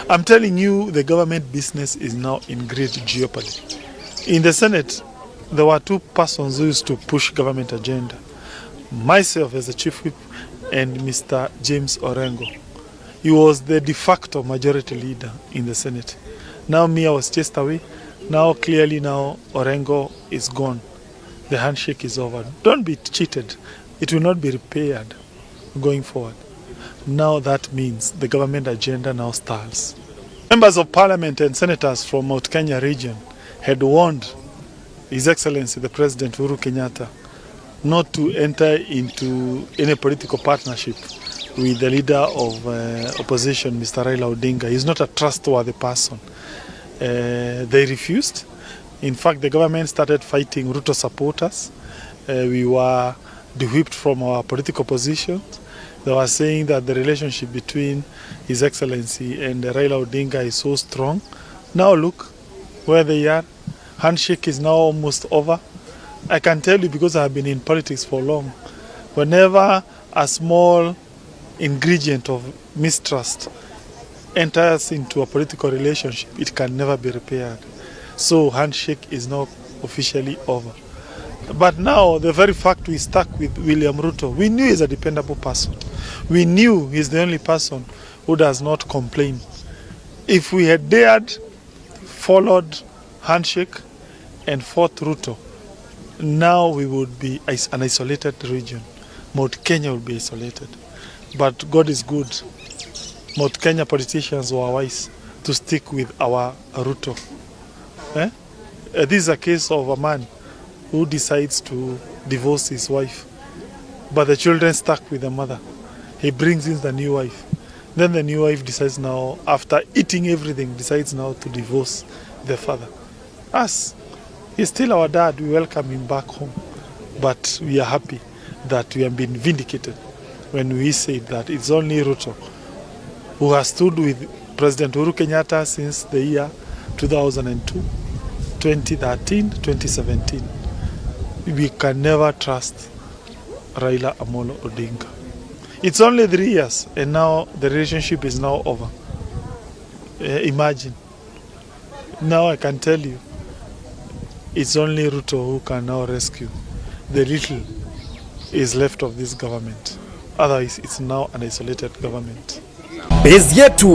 I'm telling you, the government business is now in great jeopardy. In the Senate, there were two persons who used to push government agenda. Myself as the chief whip and Mr. James Orengo. He was the de facto majority leader in the Senate. Now me, I was chased away. Now clearly now Orengo is gone. The handshake is over. Don't be cheated. It will not be repaired going forward. Now that means the government agenda now stalls. Members of Parliament and senators from Mount Kenya region had warned His Excellency the President Uhuru Kenyatta not to enter into any political partnership with the leader of opposition, Mr. Raila Odinga. He's not a trustworthy person. They refused. In fact, the government started fighting Ruto supporters. We were de-whipped from our political positions. They were saying that the relationship between His Excellency and Raila Odinga is so strong. Now look where they are. Handshake is now almost over. I can tell you because I have been in politics for long. Whenever a small ingredient of mistrust enters into a political relationship, it can never be repaired. So handshake is now officially over. But now, the very fact we stuck with William Ruto, we knew he's a dependable person. We knew he's the only person who does not complain. If we had dared, followed handshake and fought Ruto, now we would be an isolated region. Mount Kenya would be isolated. But God is good. Mount Kenya politicians were wise to stick with our Ruto. This is a case of a man who decides to divorce his wife, but the children stuck with the mother. He brings in the new wife. Then the new wife decides now, after eating everything, decides now to divorce the father. Us, he's still our dad. We welcome him back home. But we are happy that we have been vindicated when we said that it's only Ruto who has stood with President Uhuru Kenyatta since the year 2002, 2013, 2017. We can never trust Raila Amolo Odinga. It's only 3 years and now the relationship is now over. Imagine. Now I can tell you, it's only Ruto who can now rescue the little is left of this government. Otherwise, it's now an isolated government. Base yetu